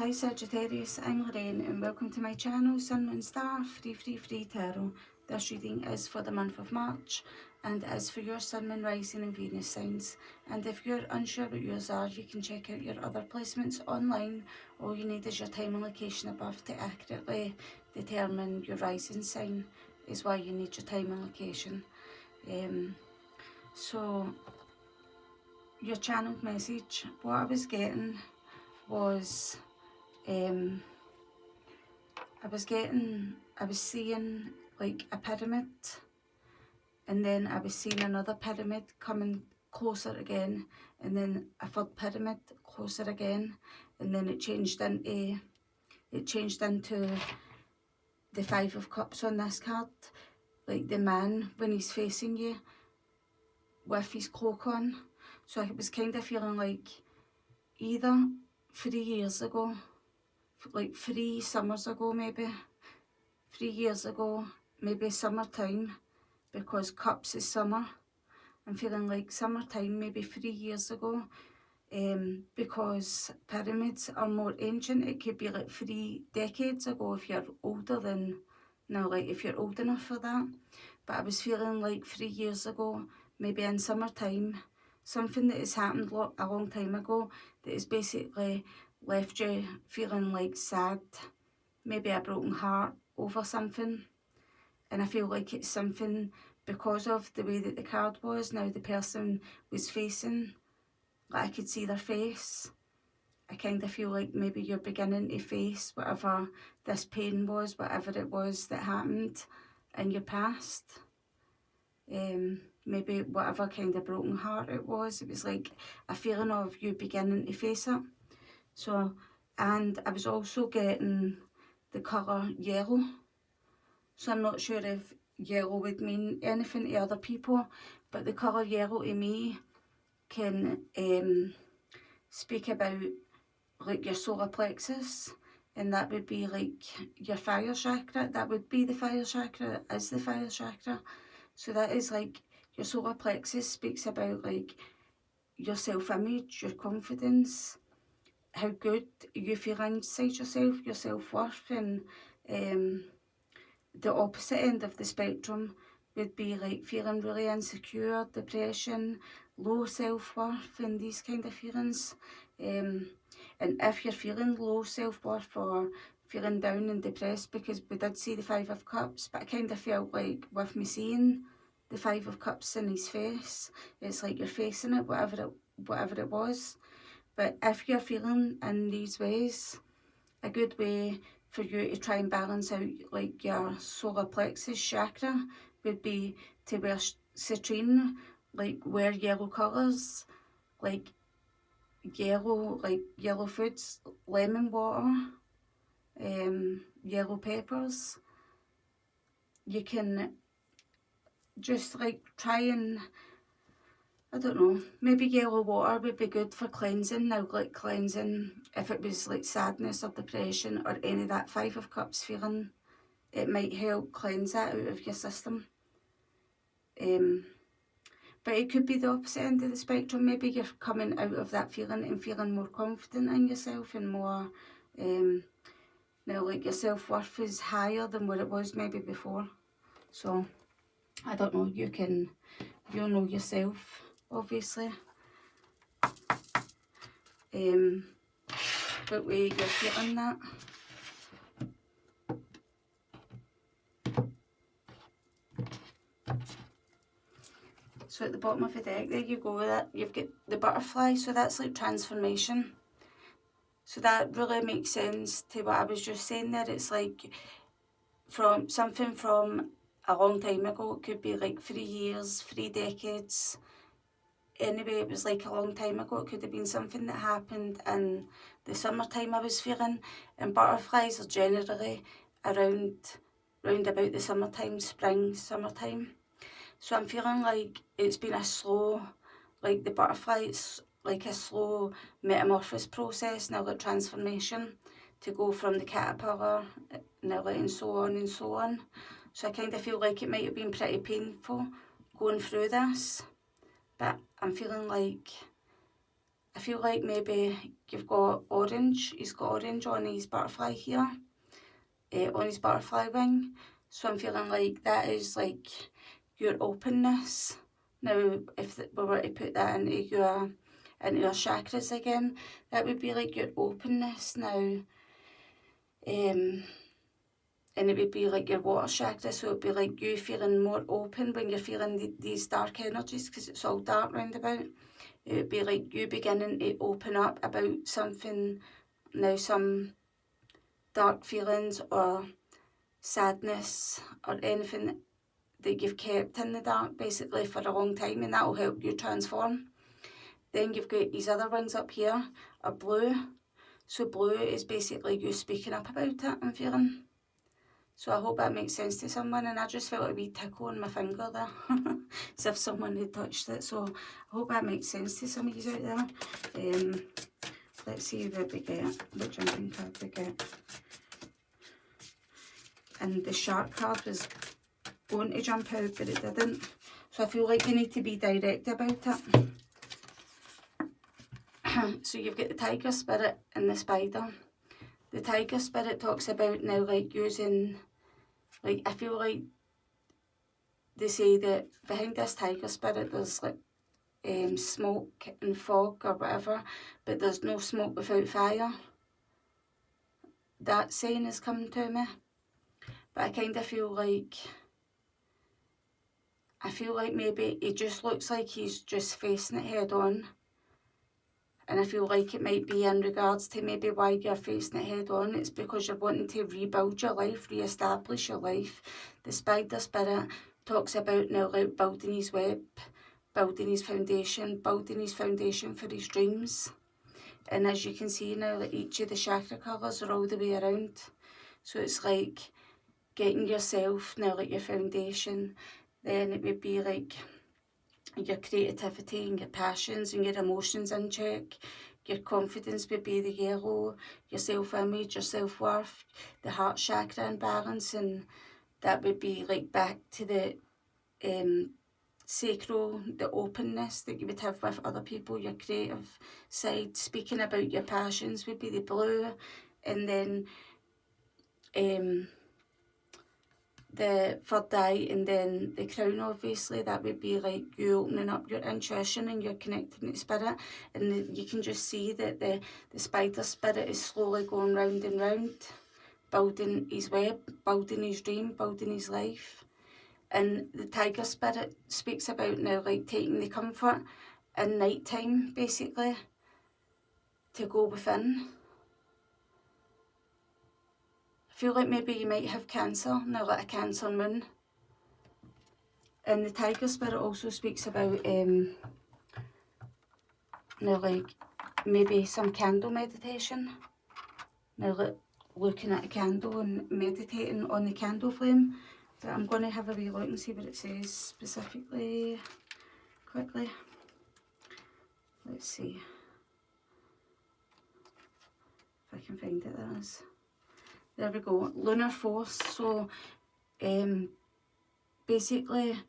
Hi Sagittarius, I'm Lorraine and welcome to my channel Sun, Moon, Star, Free Tarot. This reading is for the month of March and is for your Sun, Moon, Rising and Venus signs. And if you're unsure what yours are, you can check out your other placements online. All you need is your time and location above to accurately determine your rising sign is why you need your time and location. So your channeled message, what I was getting was I was seeing like a pyramid, and then I was seeing another pyramid coming closer again, and then a third pyramid closer again, and then it changed into the Five of Cups on this card, like the man when he's facing you with his cloak on. So I was kind of feeling like either 3 years ago, like 3 summers ago, maybe 3 years ago, maybe summertime, because cups is summer. I'm feeling like summertime, maybe 3 years ago, because pyramids are more ancient. It could be like 3 decades ago if you're older than now, like if you're old enough for that. But I was feeling like 3 years ago, maybe in summertime, something that has happened a long time ago that has basically left you feeling like sad, maybe a broken heart over something. And I feel like it's something because of the way that the card was. Now the person was facing, like I could see their face. I kind of feel like maybe you're beginning to face whatever this pain was, whatever it was that happened in your past. Maybe whatever kind of broken heart it was like a feeling of you beginning to face it. So, and I was also getting the colour yellow. So I'm not sure if yellow would mean anything to other people, but the colour yellow to me can speak about like your solar plexus, and that would be like your fire chakra. That would be the fire chakra, is the fire chakra. So that is like your solar plexus speaks about like your self-image, your confidence, how good you feel inside yourself, your self-worth. And the opposite end of the spectrum would be like feeling really insecure, depression, low self-worth and these kind of feelings. And if you're feeling low self-worth or feeling down and depressed, because we did see the Five of Cups, but I kind of felt like with me seeing the Five of Cups in his face, it's like you're facing it, whatever it was. But if you're feeling in these ways, a good way for you to try and balance out like your solar plexus chakra would be to wear citrine, like wear yellow colours, like yellow foods, lemon water, yellow peppers. You can just like try and, I don't know, maybe yellow water would be good for cleansing. Now, like cleansing, if it was like sadness or depression or any of that Five of Cups feeling, it might help cleanse that out of your system. But it could be the opposite end of the spectrum. Maybe you're coming out of that feeling and feeling more confident in yourself and more, now like your self-worth is higher than what it was maybe before. So, I don't know, you'll know yourself, obviously. What way you're feeling that. So at the bottom of the deck, there you go with it. You've got the butterfly, so that's like transformation. So that really makes sense to what I was just saying there. It's like from something from a long time ago. It could be like 3 years, 3 decades. Anyway, it was like a long time ago. It could have been something that happened in the summertime I was feeling. And butterflies are generally around about the summertime, spring, summertime. So I'm feeling like it's been a slow, like the butterfly, it's like a slow metamorphosis process, now like transformation, to go from the caterpillar, now like and so on and so on. So I kind of feel like it might have been pretty painful going through this, but I'm feeling like I feel like maybe you've got orange, he's got orange on his butterfly here, on his butterfly wing. So I'm feeling like that is like your openness. Now, if we were to put that into your chakras again, that would be like your openness now. And it would be like your water chakra, so it would be like you feeling more open when you're feeling these dark energies, because it's all dark round about. It would be like you beginning to open up about something now, some dark feelings or sadness or anything that you've kept in the dark basically for a long time, and that will help you transform. Then you've got these other ones up here are blue. So blue is basically you speaking up about it, I'm feeling. So I hope that makes sense to someone, and I just felt a wee tickle on my finger there, as if someone had touched it. So I hope that makes sense to some of you out there. Let's see what we get, what jumping card we get. And the shark card was going to jump out, but it didn't. So I feel like you need to be direct about it. So you've got the tiger spirit and the spider. The tiger spirit talks about now like using, like I feel like they say that behind this tiger spirit there's like smoke and fog or whatever, but there's no smoke without fire. That saying has come to me. But I kind of feel like, maybe he just looks like he's just facing it head on. And I feel like it might be in regards to maybe why you're facing it head on. It's because you're wanting to rebuild your life, re-establish your life. The spider spirit talks about now like building his web, building his foundation for his dreams. And as you can see now, like each of the chakra colours are all the way around. So it's like getting yourself now like your foundation. Then it would be like your creativity and your passions and your emotions in check. Your confidence would be the yellow, your self-image, your self-worth, the heart chakra in balance, and that would be like back to the sacral, the openness that you would have with other people, your creative side. Speaking about your passions would be the blue, and then the third eye, and then the crown, obviously, that would be like you opening up your intuition and you're connecting to spirit. And you can just see that the spider spirit is slowly going round and round, building his web, building his dream, building his life. And the tiger spirit speaks about now like taking the comfort in night time, basically, to go within. I feel like maybe you might have Cancer, now like a Cancer moon. And the tiger spirit also speaks about now like maybe some candle meditation. Now like looking at a candle and meditating on the candle flame. But I'm going to have a wee look and see what it says specifically, quickly. Let's see if I can find it. There is. There we go, lunar force. So basically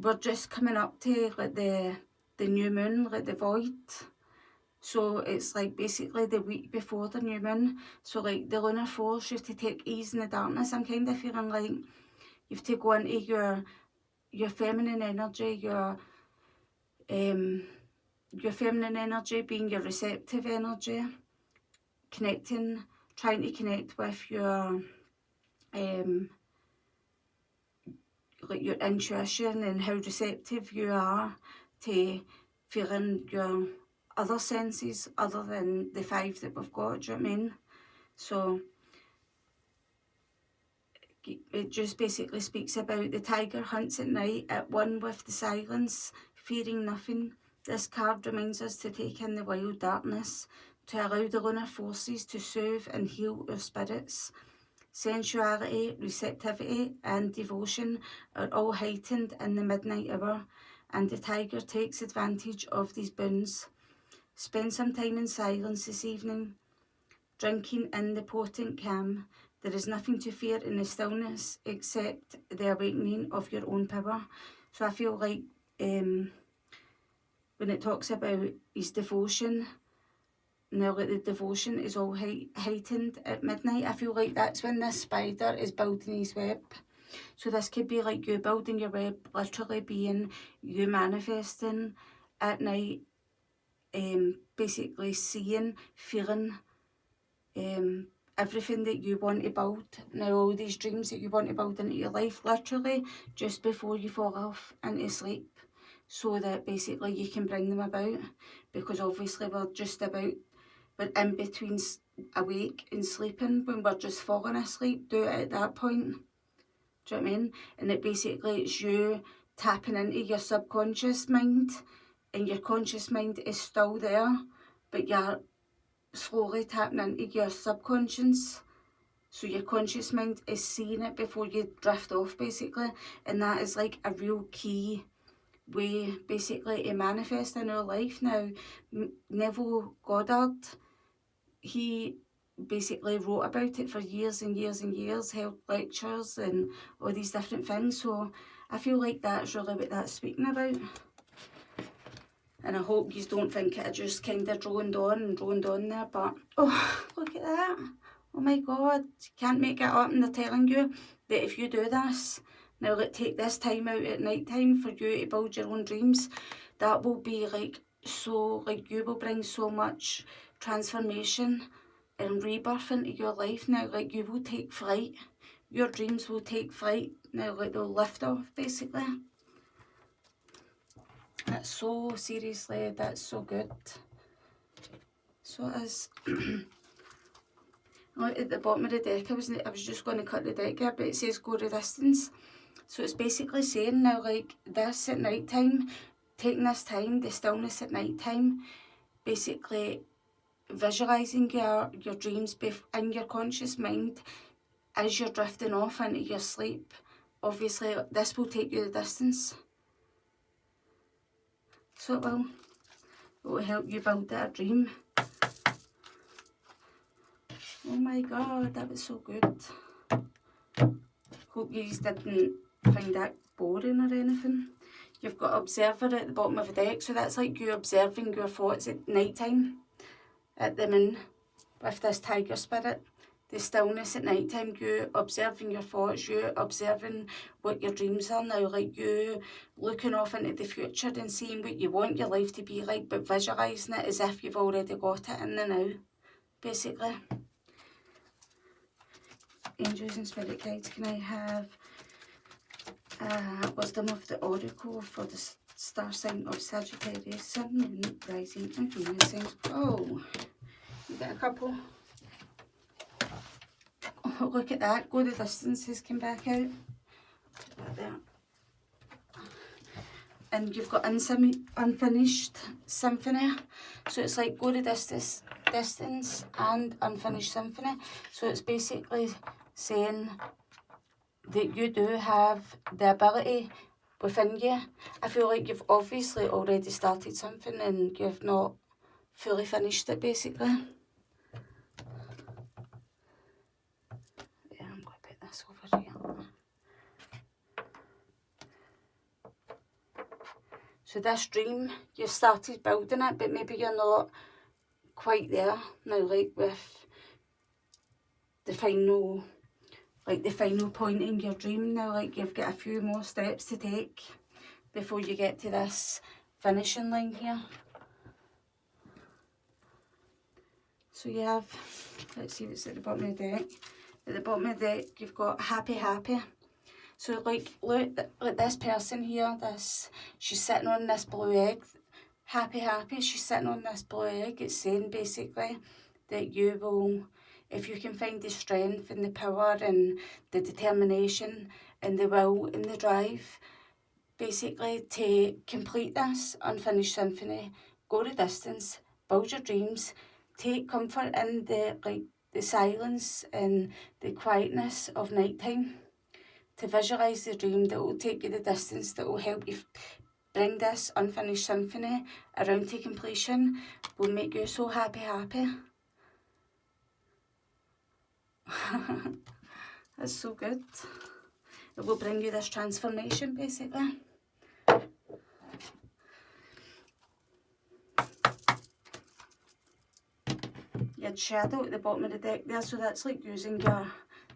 we're just coming up to like the new moon, like the void. So it's like basically the week before the new moon. So like the lunar force, you have to take ease in the darkness. I'm kind of feeling like you have to go into your feminine energy, your feminine energy being your receptive energy, connecting, trying to connect with your like your intuition and how receptive you are to feeling your other senses other than the 5 that we've got, do you know what I mean? So it just basically speaks about the tiger hunts at night, at one with the silence, fearing nothing. This card reminds us to take in the wild darkness, to allow the lunar forces to soothe and heal our spirits. Sensuality, receptivity and devotion are all heightened in the midnight hour, and the tiger takes advantage of these boons. Spend some time in silence this evening, drinking in the potent calm. There is nothing to fear in the stillness except the awakening of your own power. So I feel like when it talks about his devotion, now like the devotion is all heightened at midnight, I feel like that's when this spider is building his web. So this could be like you building your web, literally being you manifesting at night, basically seeing, feeling everything that you want to build. Now all these dreams that you want to build into your life, literally just before you fall off into sleep, so that basically you can bring them about, because obviously we're in between awake and sleeping. When we're just falling asleep, do it at that point. Do you know what I mean? And it basically, it's you tapping into your subconscious mind, and your conscious mind is still there, but you're slowly tapping into your subconscious. So your conscious mind is seeing it before you drift off, basically. And that is like a real key way, basically, to manifest in our life. Now, Neville Goddard, he basically wrote about it for years and years and years, held lectures and all these different things. So I feel like that's really what that's speaking about. And I hope you don't think it just kind of droned on there, but oh, look at that. Oh my God, you can't make it up, and they're telling you that if you do this, now like take this time out at night time for you to build your own dreams, that will be like so, like you will bring so much transformation and rebirth into your life. Now like you will take flight, your dreams will take flight, now like they'll lift off, basically. That's so, seriously, that's so good. So it is. At the bottom of the deck, I was just going to cut the deck here, but it says go the distance. So it's basically saying now, like this at night time, taking this time, the stillness at night time, basically visualising your dreams in your conscious mind as you're drifting off into your sleep. Obviously, this will take you the distance. So it will help you build that dream. Oh my God, that was so good. Hope you didn't find that boring or anything. You've got Observer at the bottom of the deck, so that's like you observing your thoughts at night time, at the moon, with this tiger spirit. The stillness at night time, you observing your thoughts, you observing what your dreams are now, like you looking off into the future and seeing what you want your life to be like, but visualising it as if you've already got it in the now, basically. Angels and spirit guides, can I have wisdom of the oracle for the star sign of Sagittarius, Sun, Moon, Rising and Venus signs? Oh, you get a couple. Oh, look at that, go the distance has come back out. Put that there. And you've got unfinished symphony, so it's like go the distance and unfinished symphony. So it's basically saying that you do have the ability within you. I feel like you've obviously already started something and you've not fully finished it, basically. Yeah, I'm going to put this over here. So this dream, you've started building it, but maybe you're not quite there now, like with the final point in your dream now, like you've got a few more steps to take before you get to this finishing line here. So you have, let's see what's at the bottom of the deck. At the bottom of the deck, you've got happy. So like, look, like this person here, she's sitting on this blue egg. Happy, she's sitting on this blue egg. It's saying basically that you will, if you can find the strength and the power and the determination and the will and the drive, basically to complete this unfinished symphony, go the distance, build your dreams, take comfort in the silence and the quietness of nighttime, to visualise the dream that will take you the distance, that will help you bring this unfinished symphony around to completion, will make you so happy. That's so good. It will bring you this transformation, basically. your shadow at the bottom of the deck there. So that's like using your,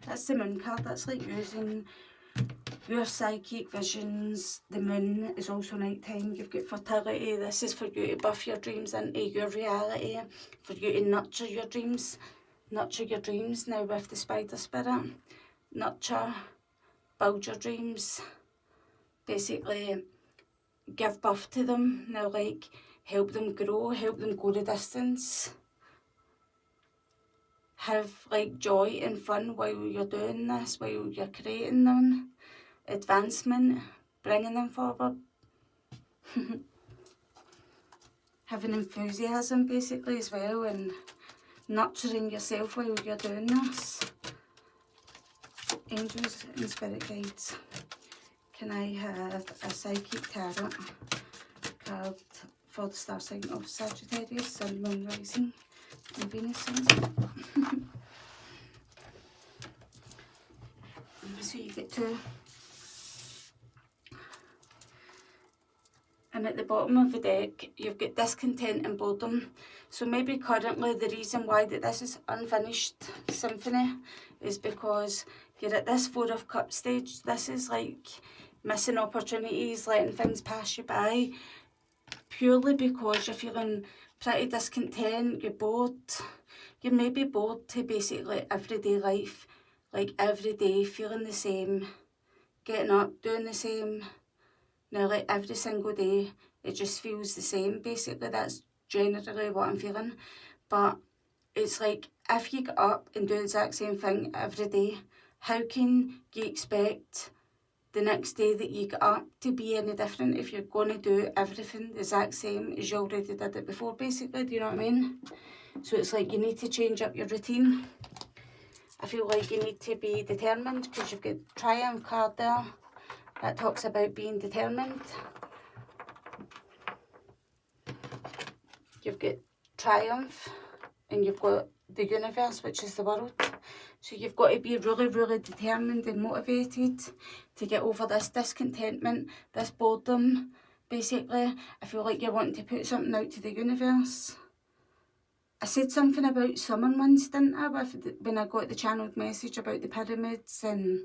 that's the moon card, that's like using your psychic visions. The moon is also nighttime. You've got fertility. This is for you to birth your dreams into your reality, for you to nurture your dreams. Nurture your dreams now with the spider spirit. Nurture, build your dreams. Basically, give birth to them. Now, like, help them grow, help them go the distance. Have, like, joy and fun while you're doing this, while you're creating them. Advancement, bringing them forward. Having enthusiasm, basically, as well, and nurturing yourself while you're doing this. Angels and spirit guides. Can I have a psychic tarot card for the star sign of Sagittarius, Sun, Moon, Rising, and Venus? So you get two. And at the bottom of the deck, you've got discontent and boredom. So maybe currently the reason why that this is unfinished symphony is because you're at this Four of Cups stage. This is like missing opportunities, letting things pass you by, purely because you're feeling pretty discontent, you're bored. You may be bored to basically everyday life, like every day feeling the same, getting up, doing the same. Now, like every single day, it just feels the same. Basically, that's generally what I'm feeling. But it's like, if you get up and do the exact same thing every day, how can you expect the next day that you get up to be any different if you're going to do everything the exact same as you already did it before, basically? Do you know what I mean? So it's like you need to change up your routine. I feel like you need to be determined, because you've got Triumph card there. That talks about being determined. You've got Triumph, and you've got the universe, which is the world. So you've got to be really, really determined and motivated to get over this discontentment, this boredom. Basically, I feel like you're wanting to put something out to the universe. I said something about summon once, didn't I, when I got the channeled message about the pyramids and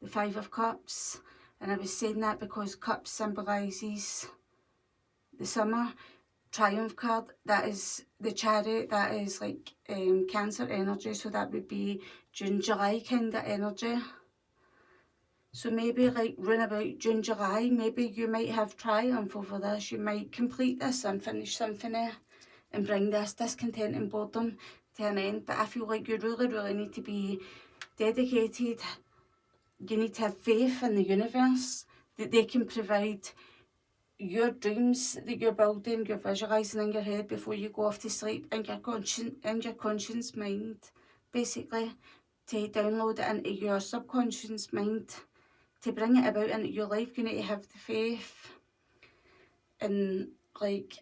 the Five of Cups. And I was saying that because cups symbolises the summer. Triumph card, that is the Chariot, that is like Cancer energy, so that would be June, July kind of energy. So maybe like round about June, July, maybe you might have triumph over this. You might complete this unfinished symphony and bring this discontent and boredom to an end. But I feel like you really, really need to be dedicated. You need to have faith in the universe that they can provide your dreams that you're building, you're visualising in your head before you go off to sleep, in your conscious mind, basically, to download it into your subconscious mind, to bring it about into your life. You need to have the faith, and like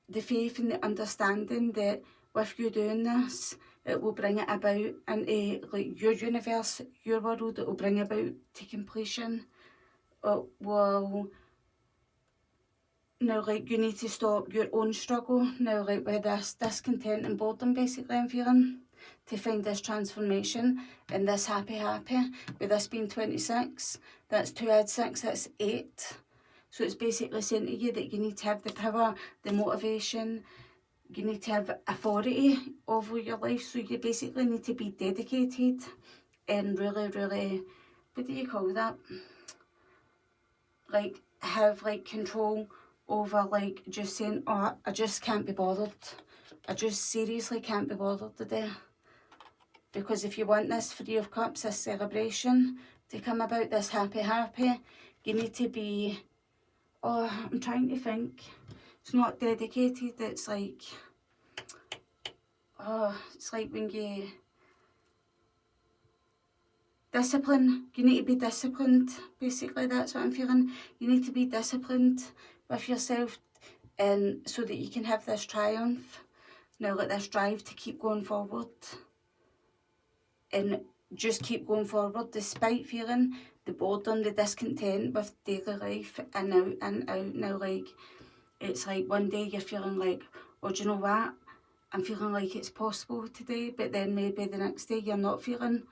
the faith and the understanding that with you doing this, it will bring it about into like your universe, your world. It will bring about to completion. It will, now like you need to stop your own struggle now, like with this discontent and boredom, basically, I'm feeling, to find this transformation and this happy, with this being 26, that's 2 add 6, that's 8. So it's basically saying to you that you need to have the power, the motivation, you need to have authority over your life. So you basically need to be dedicated and really, really, what do you call that? Like have like control over like just saying, oh, I just can't be bothered. I just seriously can't be bothered today. Because if you want this Three of Cups, this celebration to come about, this happy, you need to be, oh, I'm trying to think. It's not dedicated, it's like, oh, it's like when you, discipline. You need to be disciplined, basically, that's what I'm feeling. You need to be disciplined with yourself, and so that you can have this triumph. Now, like this drive to keep going forward. And just keep going forward despite feeling the boredom, the discontent with daily life, in, out, in, out. Now, like, it's like one day you're feeling like, oh, do you know what? I'm feeling like it's possible today, but then maybe the next day you're not feeling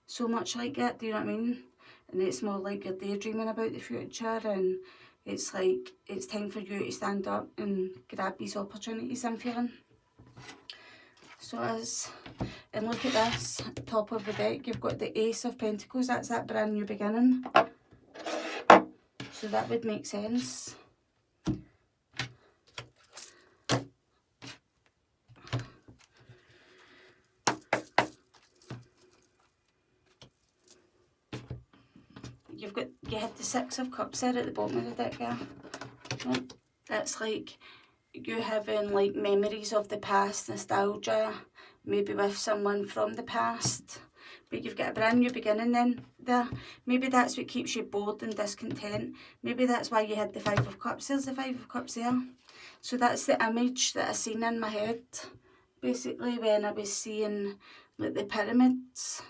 so much like it, do you know what I mean? And it's more like you're daydreaming about the future, and it's like it's time for you to stand up and grab these opportunities, I'm feeling. So and look at this, top of the deck, you've got the Ace of Pentacles, that's that brand new beginning. So that would make sense. You had the Six of Cups there at the bottom of the deck there. That's like you having like memories of the past, nostalgia, maybe with someone from the past. But you've got a brand new beginning then there. Maybe that's what keeps you bored and discontent. Maybe that's why you had the Five of Cups. There's the Five of Cups there. So that's the image that I seen in my head, basically, when I was seeing like the pyramids.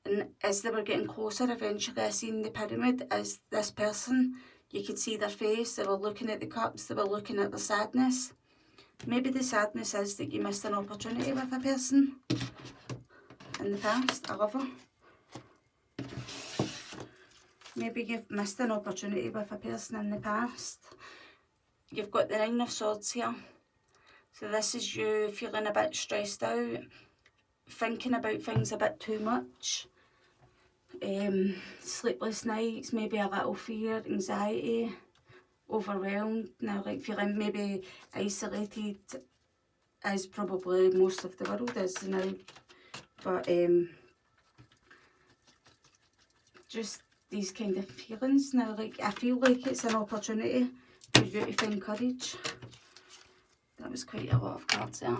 And as they were getting closer, eventually I seen the pyramid as this person. You could see their face, they were looking at the cups, they were looking at the sadness. Maybe the sadness is that you missed an opportunity with a person in the past. I love her. Maybe you've missed an opportunity with a person in the past. You've got the Nine of Swords here. So this is you feeling a bit stressed out, thinking about things a bit too much. Sleepless nights, maybe a little fear, anxiety, overwhelmed, now like feeling maybe isolated, as probably most of the world is now, but just these kind of feelings now, like I feel like it's an opportunity for you to find courage. That was quite a lot of cards there.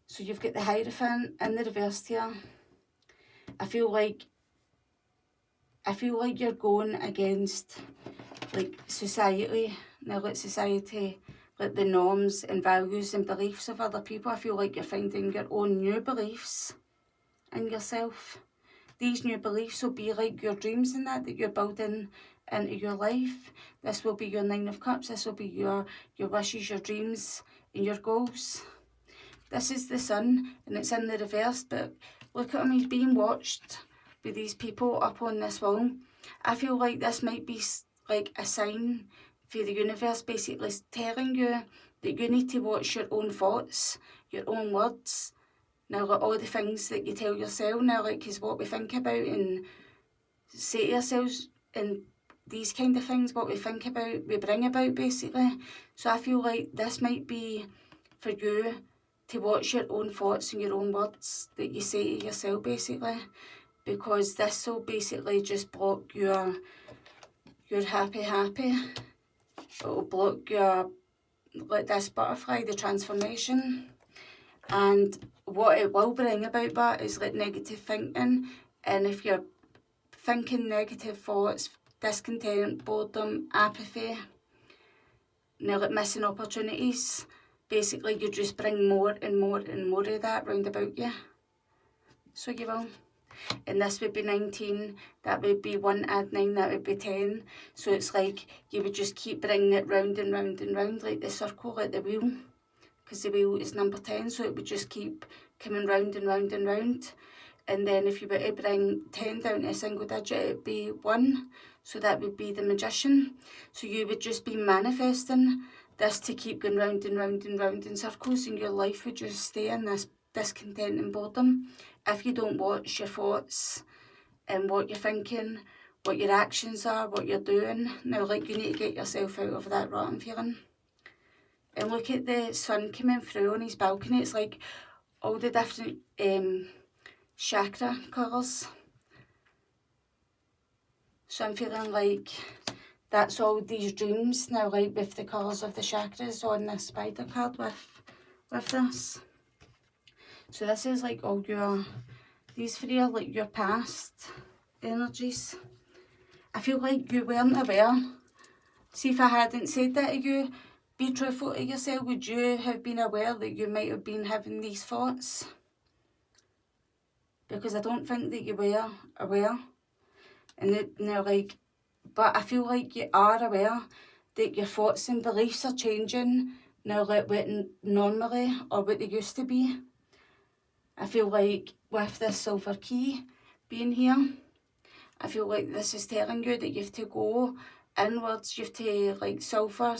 So you've got the Hierophant in the reverse here. I feel like you're going against like society, now like society, like the norms and values and beliefs of other people. I feel like you're finding your own new beliefs in yourself. These new beliefs will be like your dreams and that you're building into your life. This will be your Nine of Cups. This will be your wishes, your dreams and your goals. This is the Sun and it's in the reverse, but look at him, he's being watched by these people up on this wall. I feel like this might be like a sign for the universe basically telling you that you need to watch your own thoughts, your own words. Now, like all the things that you tell yourself now, like is what we think about and say to ourselves, and these kind of things, what we think about, we bring about basically. So I feel like this might be for you to watch your own thoughts and your own words that you say to yourself basically, because this will basically just block your happy. It will block your, like this butterfly, the transformation. And what it will bring about that is like negative thinking, and if you're thinking negative thoughts, discontent, boredom, apathy, now like missing opportunities, basically you just bring more and more and more of that round about you. So you will. And this would be 19, that would be 1 add 9, that would be 10. So it's like you would just keep bringing it round and round and round, like the circle, like the wheel, because the wheel is number 10, so it would just keep coming round and round and round. And then if you were to bring 10 down to a single digit, it would be 1, so that would be the Magician. So you would just be manifesting this to keep going round and round and round in circles, and your life would just stay in this discontent and boredom if you don't watch your thoughts and what you're thinking, what your actions are, what you're doing. Now, like, you need to get yourself out of that rotten feeling. And look at the sun coming through on his balcony. It's like all the different chakra colours. So I'm feeling like that's all these dreams now, like with the colours of the chakras on this spider card with this. So this is like all these three are like your past energies. I feel like you weren't aware. See, if I hadn't said that to you, be truthful to yourself, would you have been aware that you might have been having these thoughts? Because I don't think that you were aware. And now, but I feel like you are aware that your thoughts and beliefs are changing now like what normally or what they used to be. I feel like with this silver key being here, I feel like this is telling you that you have to go inwards. You have to, like, silver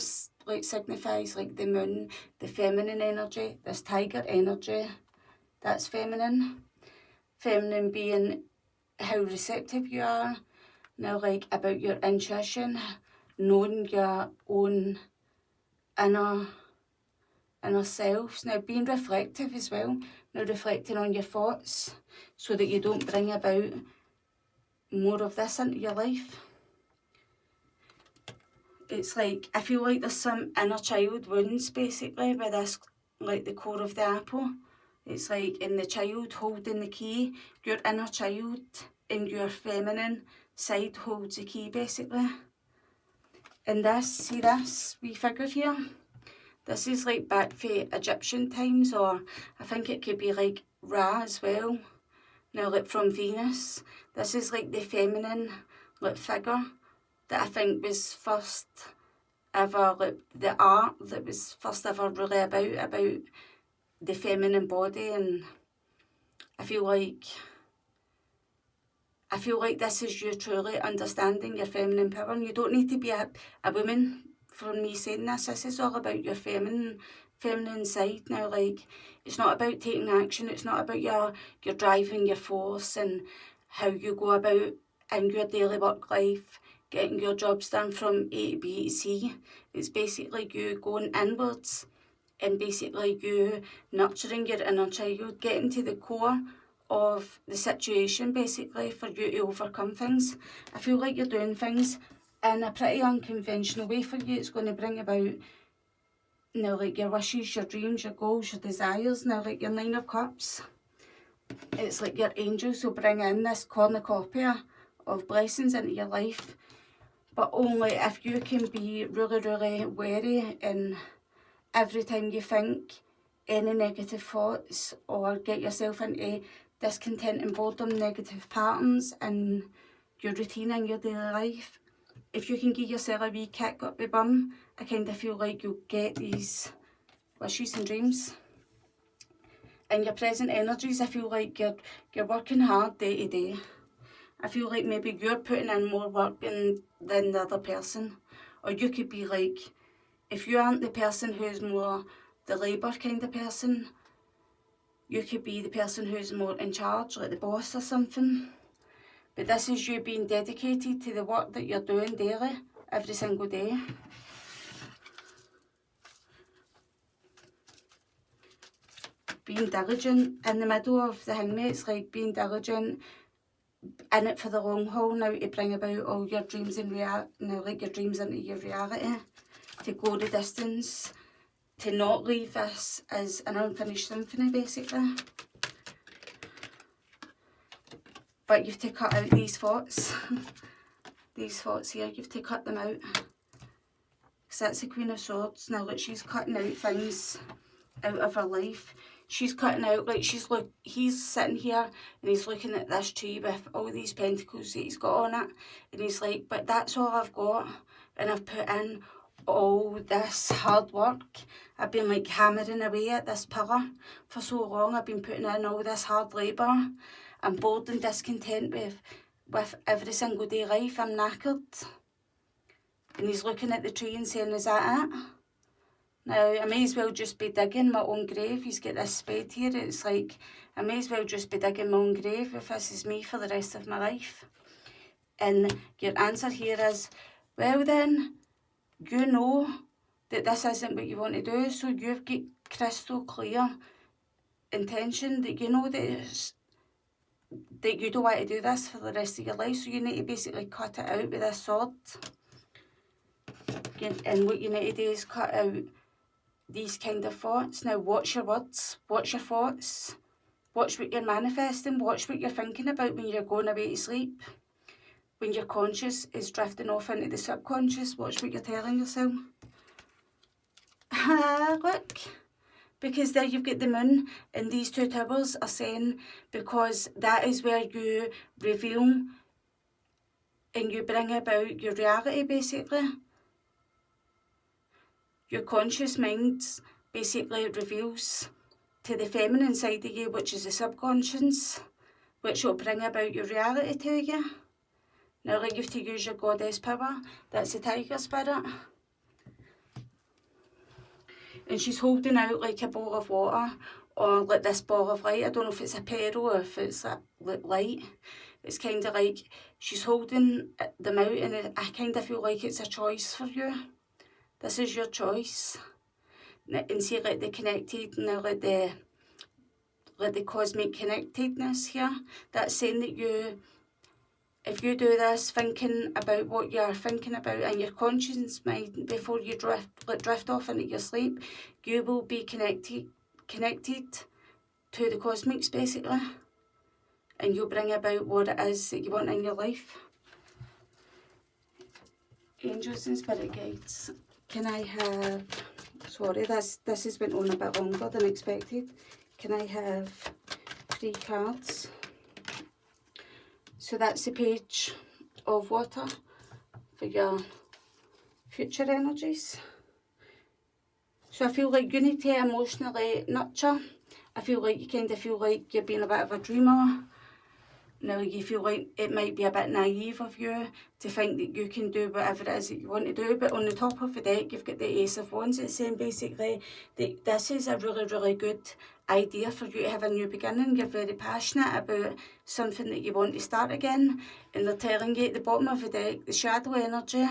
like signifies like the moon, the feminine energy, this tiger energy, that's feminine. Feminine being how receptive you are. Now, like, about your intuition, knowing your own inner selves. Now, being reflective as well. Now, reflecting on your thoughts so that you don't bring about more of this into your life. It's like, I feel like there's some inner child wounds basically with this, like the core of the apple. It's like in the child holding the key, your inner child and your feminine side holds the key basically. And this, see this wee figure here? This is like back for Egyptian times, or I think it could be like Ra as well. Now, like from Venus. This is like the feminine like figure that I think was first ever, like the art that was first ever really about the feminine body. And I feel like this is you truly understanding your feminine power. And you don't need to be a woman for me saying this. This is all about your feminine side. Now, like, it's not about taking action. It's not about your driving, your force, and how you go about in your daily work life, getting your jobs done from A to B to C. It's basically you going inwards and basically you nurturing your inner child, getting to the core of the situation basically for you to overcome things. I feel like you're doing things in a pretty unconventional way for you. It's going to bring about now like your wishes, your dreams, your goals, your desires. Now like your 9 of Cups, it's like your angels will bring in this cornucopia of blessings into your life, but only if you can be really, really wary, and every time you think any negative thoughts or get yourself into discontent and boredom, negative patterns in your routine in your daily life, if you can give yourself a wee kick up the bum, I kind of feel like you'll get these wishes and dreams. In your present energies, I feel like you're working hard day to day. I feel like maybe you're putting in more work than the other person. Or you could be like, if you aren't the person who's more the labour kind of person, you could be the person who's more in charge, like the boss or something. But this is you being dedicated to the work that you're doing daily, every single day. Being diligent in the middle of the Hangman, it's like being diligent, in it for the long haul now, to bring about all your dreams and like your dreams into your reality, to go the distance, to not leave this as an unfinished symphony basically. But you have to cut out these thoughts. These thoughts here, you have to cut them out. Because that's the Queen of Swords. Now look, she's cutting out things out of her life. She's cutting out, like, he's sitting here and he's looking at this tree with all these pentacles that he's got on it. And he's like, but that's all I've got. And I've put in all this hard work. I've been like hammering away at this pillar for so long. I've been putting in all this hard labour. I'm bored and discontent with every single day life. I'm knackered. And he's looking at the tree and saying, is that it? Now, I may as well just be digging my own grave. He's got this spade here. It's like, I may as well just be digging my own grave if this is me for the rest of my life. And your answer here is, well then, you know that this isn't what you want to do, so you've got crystal clear intention that you know that you don't want to do this for the rest of your life, so you need to basically cut it out with this sword. And what you need to do is cut out these kind of thoughts. Now watch your words, watch your thoughts, watch what you're manifesting, watch what you're thinking about when you're going away to sleep. When your conscious is drifting off into the subconscious, watch what you're telling yourself. Look, because there you've got the moon, and these two towers are saying, because that is where you reveal and you bring about your reality basically. Your conscious mind basically reveals to the feminine side of you, which is the subconscious, which will bring about your reality to you. Now, like, you have to use your goddess power. That's the tiger spirit. And she's holding out like a ball of water, or like this ball of light. I don't know if it's a pearl or if it's a light. It's kind of like she's holding them out, and I kind of feel like it's a choice for you. This is your choice. And see, like the connected, now like the cosmic connectedness here, that's saying that you, if you do this, thinking about what you're thinking about in your conscious mind before you drift off into your sleep, you will be connected to the cosmics basically, and you'll bring about what it is that you want in your life. Angels and spirit guides. Can I have, sorry, this has went on a bit longer than expected. Can I have 3 cards? So that's the Page of Water for your future energies. So I feel like you need to emotionally nurture. I feel like you kind of feel like you're being a bit of a dreamer. Now you feel like it might be a bit naive of you to think that you can do whatever it is that you want to do. But on the top of the deck, you've got the Ace of Wands. It's saying basically that this is a really, really good idea for you to have a new beginning. You're very passionate about something that you want to start again. And they're telling you at the bottom of the deck, the shadow energy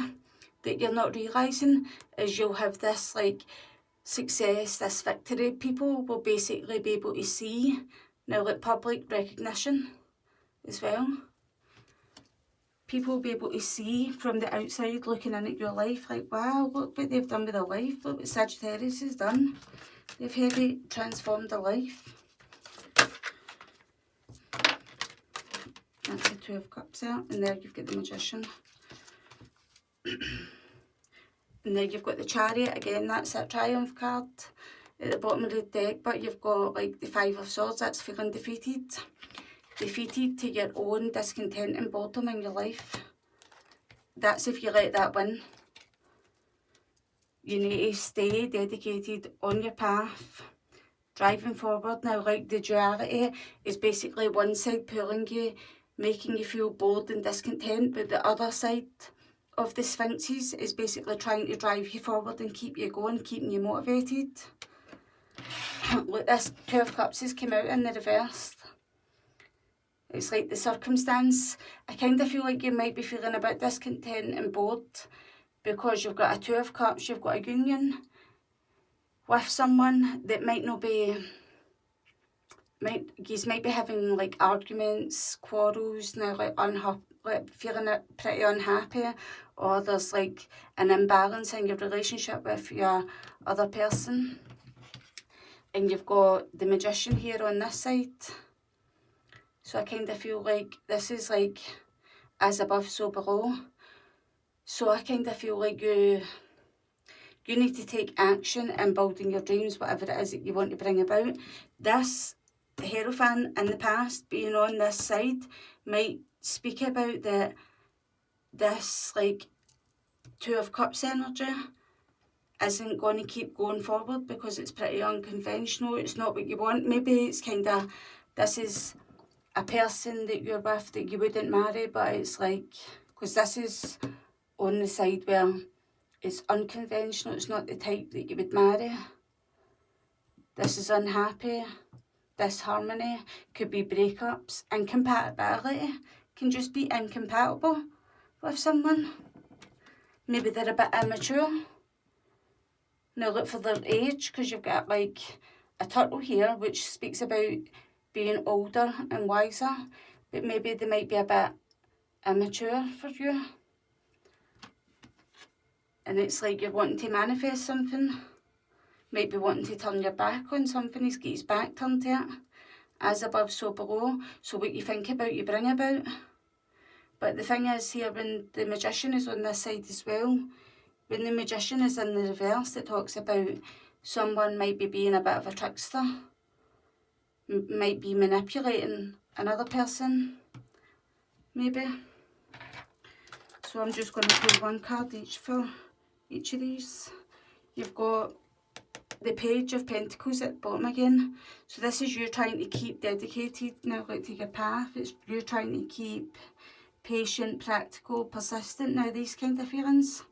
that you're not realising is you'll have this like success, this victory. People will basically be able to see now, like public recognition as well. People will be able to see from the outside looking in at your life, like, wow, look what they've done with their life. Look what Sagittarius has done. They've heavy transformed their life. That's the 2 of Cups there. And there you've got the Magician. And then you've got the Chariot. Again, that's that Triumph card at the bottom of the deck. But you've got like the 5 of Swords. That's feeling defeated. Defeated to your own discontent and boredom in your life. That's if you let that win. You need to stay dedicated on your path, driving forward. Now, like the duality is basically one side pulling you, making you feel bored and discontent, but the other side of the Sphinxes is basically trying to drive you forward and keep you going, keeping you motivated. Look, this 2 of Cups has come out in the reverse. It's like the circumstance. I kind of feel like you might be feeling a bit discontent and bored because you've got a 2 of Cups, you've got a union with someone that might not be, you might be having like arguments, quarrels, now like feeling pretty unhappy, or there's like an imbalance in your relationship with your other person. And you've got the Magician here on this side. So I kind of feel like this is like as above, so below. So I kind of feel like you need to take action in building your dreams, whatever it is that you want to bring about. This Hierophant in the past being on this side might speak about that this like 2 of Cups energy isn't going to keep going forward because it's pretty unconventional. It's not what you want. Maybe it's kind of, this is a person that you're with that you wouldn't marry, but it's like, because this is on the side where it's unconventional, it's not the type that you would marry. This is unhappy, disharmony, could be breakups, incompatibility, can just be incompatible with someone. Maybe they're a bit immature. Now look for their age, because you've got like a turtle here, which speaks about being older and wiser, but maybe they might be a bit immature for you. And it's like you're wanting to manifest something, might be wanting to turn your back on something. He's got his back turned to it. As above, so below. So what you think about, you bring about. But the thing is here, when the Magician is on this side as well, when the Magician is in the reverse, it talks about someone might be being a bit of a trickster, might be manipulating another person, maybe. So I'm just going to pull 1 card each for each of these. you've got the Page of Pentacles at the bottom again. So this is you trying to keep dedicated now, like, to your path. It's you trying to keep patient, practical, persistent. Now, these kind of feelings,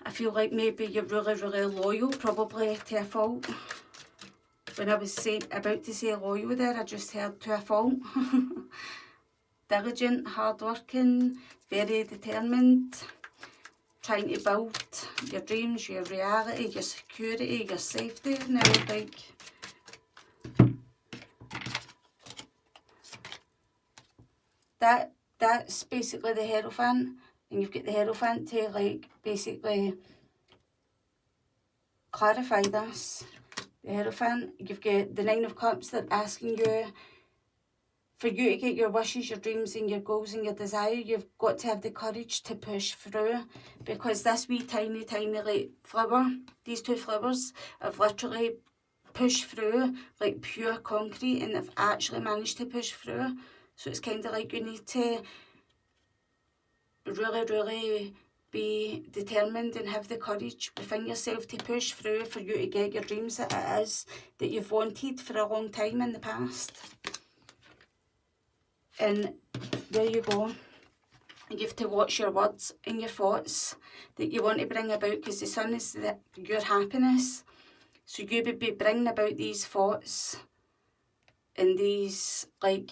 I feel like maybe you're really, really loyal, probably to a fault. When I was about to say loyal there, I just heard to a fault. Diligent, hardworking, very determined, trying to build your dreams, your reality, your security, your safety. Now, like, that's basically the Hierophant, and you've got the Hierophant to, like, basically clarify this. The Hierophant, you've got the Nine of Cups that asking you, for you to get your wishes, your dreams and your goals and your desire, you've got to have the courage to push through, because this wee tiny, like, flower, these two flowers have literally pushed through like pure concrete, and they've actually managed to push through. So it's kind of like you need to really, really be determined and have the courage within yourself to push through for you to get your dreams that it is that you've wanted for a long time in the past. And there you go. You have to watch your words and your thoughts that you want to bring about, because the Sun is your happiness. So you would be bringing about these thoughts and these, like,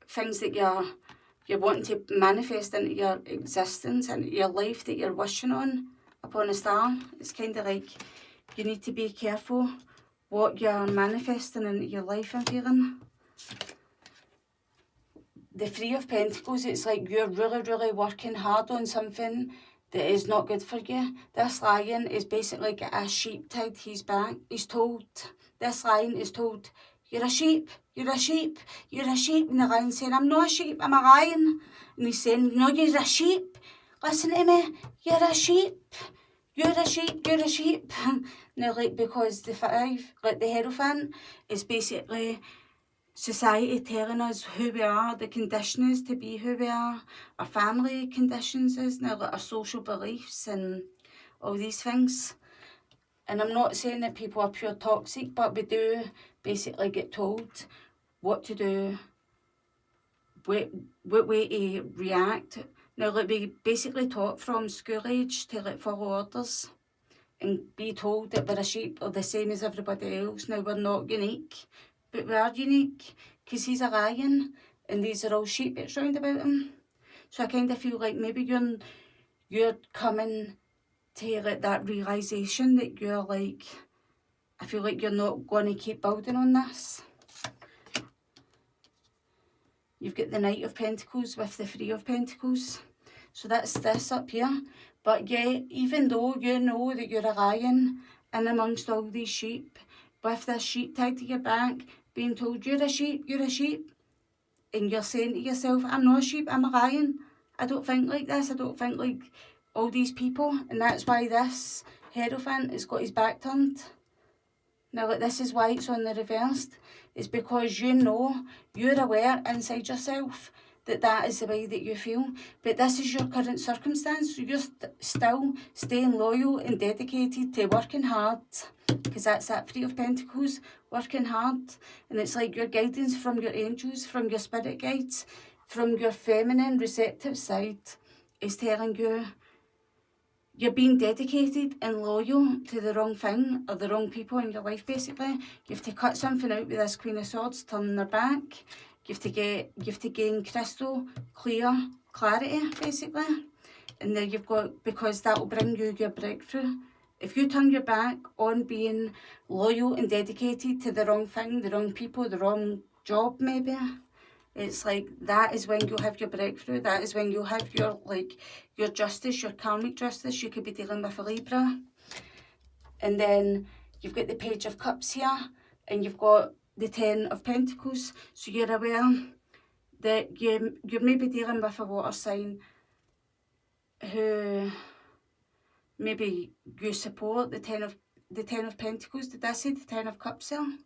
things that you're wanting to manifest into your existence and your life, that you're wishing on upon a star. It's kind of like you need to be careful what you're manifesting into your life, I'm feeling. The Three of Pentacles, it's like you're really, really working hard on something that is not good for you. This lion is basically got a sheep tied to his back. This lion is told, you're a sheep, you're a sheep, you're a sheep. And the lion's saying, I'm not a sheep, I'm a lion. And he's saying, no, you're a sheep. Listen to me, you're a sheep. You're a sheep, you're a sheep. Now, like, because the five, like the Hierophant, is basically society telling us who we are, the conditions to be who we are, our family conditions is now, like our social beliefs and all these things. And I'm not saying that people are pure toxic, but we do basically get told what to do, what way to react. Now, like, we basically taught from school age to, like, follow orders and be told that we're a sheep or the same as everybody else. Now, we're not unique, but we are unique, because he's a lion and these are all sheep that's round about him. So I kind of feel like maybe you're coming to, like, that realisation that you're like, I feel like you're not going to keep building on this. You've got the Knight of Pentacles with the Three of Pentacles. So that's this up here. But yeah, even though you know that you're a lion in amongst all these sheep, with this sheep tied to your back, being told you're a sheep, and you're saying to yourself, I'm not a sheep, I'm a lion. I don't think like this, I don't think like all these people. And that's why this Hierophant has got his back turned. Now, like, this is why it's on the reversed. It's because you know, you're aware inside yourself that that is the way that you feel. But this is your current circumstance, so you're still staying loyal and dedicated to working hard, because that's that Three of Pentacles, working hard. And it's like your guidance from your angels, from your spirit guides, from your feminine receptive side is telling you you're being dedicated and loyal to the wrong thing or the wrong people in your life, basically. You have to cut something out with this Queen of Swords, turning their back. You have to gain crystal clear clarity, basically. And then you've got, because that will bring you your breakthrough. If you turn your back on being loyal and dedicated to the wrong thing, the wrong people, the wrong job maybe, it's like that is when you'll have your breakthrough. That is when you'll have your, like, your justice, your karmic justice. You could be dealing with a Libra. And then you've got the Page of Cups here, and you've got the Ten of Pentacles. So you're aware that you're maybe dealing with a water sign who maybe you support. The Ten of Pentacles. Did I say the Ten of Cups here?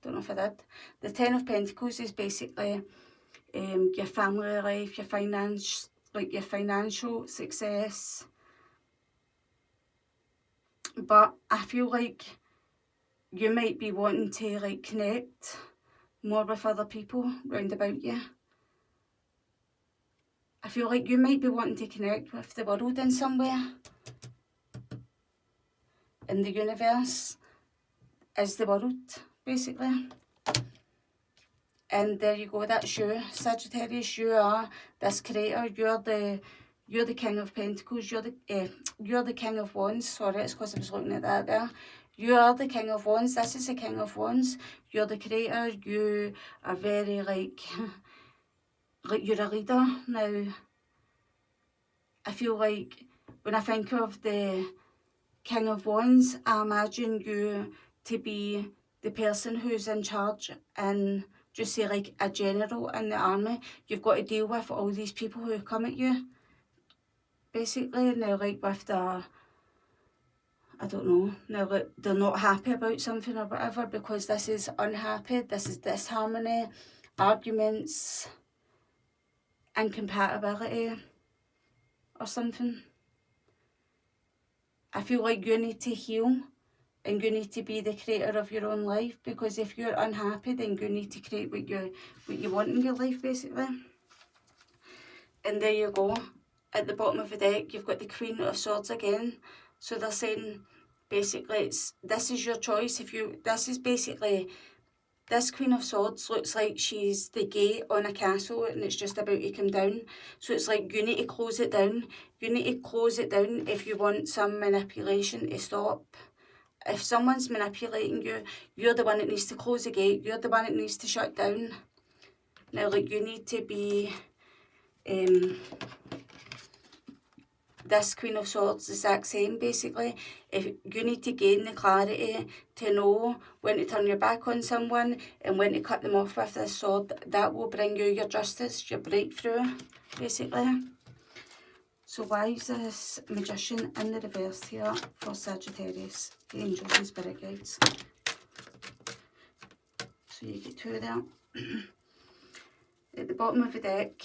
Don't know if I did. The Ten of Pentacles is basically your family life, your finance, like your financial success, But I feel like you might be wanting to like connect more with other people round about you. I feel like you might be wanting to connect with the world in some way. In the universe is the world, basically. And there you go, that's you, Sagittarius. You are this creator. You're the King of Pentacles. You're the King of Wands. Sorry, it's because I was looking at that there. You are the King of Wands. This is the King of Wands. You're the creator. You are very like you're a leader. Now, I feel like when I think of the King of Wands, I imagine you to be the person who's in charge and just say like a general in the army. You've got to deal with all these people who come at you, basically. Now, like with the, I don't know, now like they're not happy about something or whatever because this is unhappy, this is disharmony, arguments, incompatibility or something. I feel like you need to heal and you need to be the creator of your own life, because if you're unhappy, then you need to create what you want in your life, basically. And there you go. At the bottom of the deck, you've got the Queen of Swords again. So they're saying, basically, this is your choice. This Queen of Swords looks like she's the gate on a castle and it's just about to come down. So it's like you need to close it down. You need to close it down if you want some manipulation to stop. If someone's manipulating you, you're the one that needs to close the gate. You're the one that needs to shut down. Now, like, you need to be... this Queen of Swords is the exact same, basically. If you need to gain the clarity to know when to turn your back on someone and when to cut them off with this sword, that will bring you your justice, your breakthrough, basically. So why is this Magician in the reverse here for Sagittarius? The angels and spirit guides. So you get two there. At the bottom of the deck,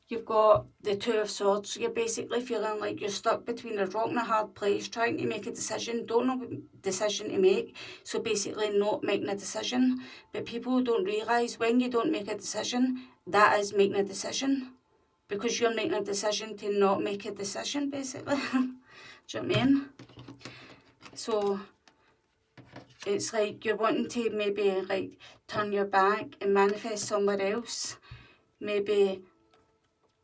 you've got the Two of Swords. So you're basically feeling like you're stuck between a rock and a hard place, trying to make a decision, don't know what decision to make. So basically not making a decision. But people don't realise when you don't make a decision, that is making a decision. Because you're making a decision to not make a decision, basically. Do you know what I mean? So it's like you're wanting to maybe like turn your back and manifest somewhere else. Maybe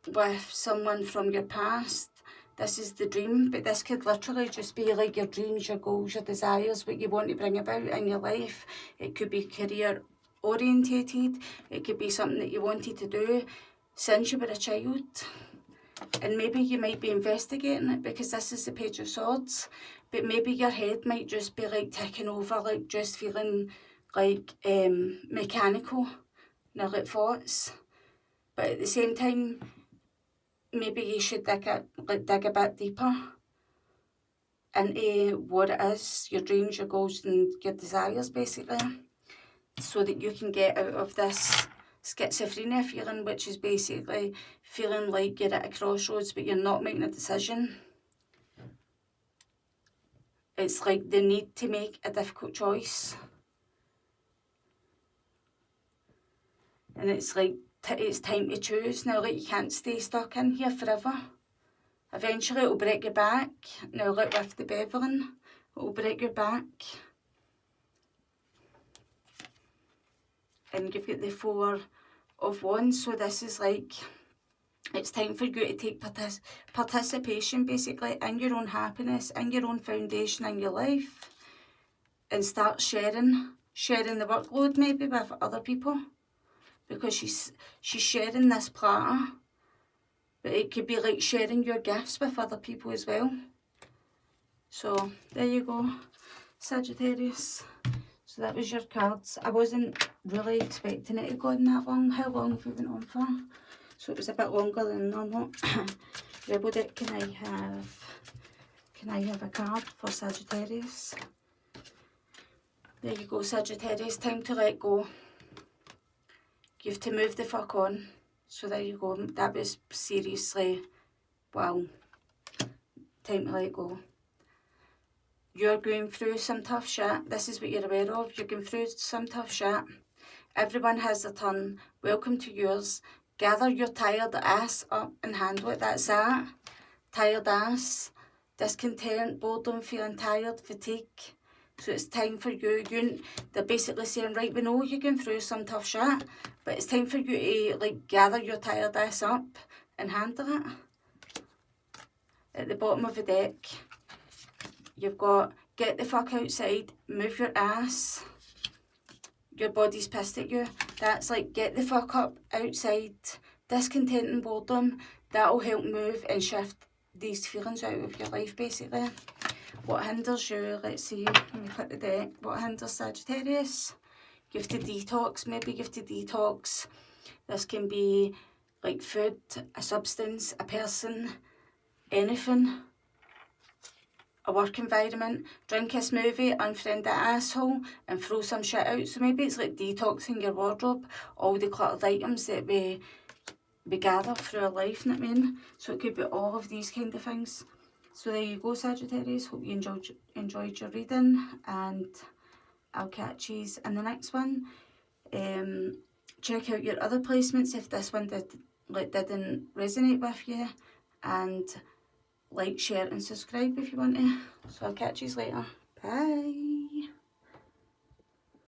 with someone from your past. This is the dream, but this could literally just be like your dreams, your goals, your desires, what you want to bring about in your life. It could be career orientated. It could be something that you wanted to do since you were a child. And maybe you might be investigating it because this is the Page of Swords. But maybe your head might just be like ticking over, like just feeling like mechanical, no, like thoughts. But at the same time, maybe you should dig a bit deeper into what it is, your dreams, your goals and your desires, basically, so that you can get out of this schizophrenia feeling, which is basically feeling like you're at a crossroads but you're not making a decision. It's like the need to make a difficult choice. And it's like, it's time to choose. Now, like, you can't stay stuck in here forever. Eventually, it'll break your back. Now, like with the beveling, it'll break your back. And you've got the Four of Wands. So this is like, it's time for you to take participation, basically, in your own happiness, in your own foundation in your life. And start sharing the workload maybe with other people. Because she's sharing this platter. But it could be like sharing your gifts with other people as well. So, there you go, Sagittarius. So that was your cards. I wasn't really expecting it to go on that long. How long have we been on for? So it was a bit longer than normal. Rebel deck, can I have a card for Sagittarius? There you go, Sagittarius. Time to let go. You have to move the fuck on. So there you go. That was seriously, wow. Time to let go. you're going through some tough shit. This is what you're aware of. You're going through some tough shit. Everyone has their turn. Welcome to yours. Gather your tired ass up and handle it. That's that. Tired ass. Discontent, boredom, feeling tired, fatigue. So it's time for you. They're basically saying, right, we know you're going through some tough shit, but it's time for you to like gather your tired ass up and handle it. At the bottom of the deck, you've got get the fuck outside, move your ass. Your body's pissed at you. That's like get the fuck up outside. Discontent and boredom. That'll help move and shift these feelings out of your life basically. What hinders you? Let's see. Let me put the deck. What hinders Sagittarius? You have to detox. Maybe you have to detox. This can be like food, a substance, a person, anything. A work environment. Drink a smoothie, unfriend that asshole, and throw some shit out. So maybe it's like detoxing your wardrobe, all the cluttered items that we gather through our life, you know what I mean? So it could be all of these kind of things. So there you go, Sagittarius. Hope you enjoyed your reading, and I'll catch you in the next one. Check out your other placements if this one didn't resonate with you, and like, share and subscribe if you want to. So I'll catch you later. Bye.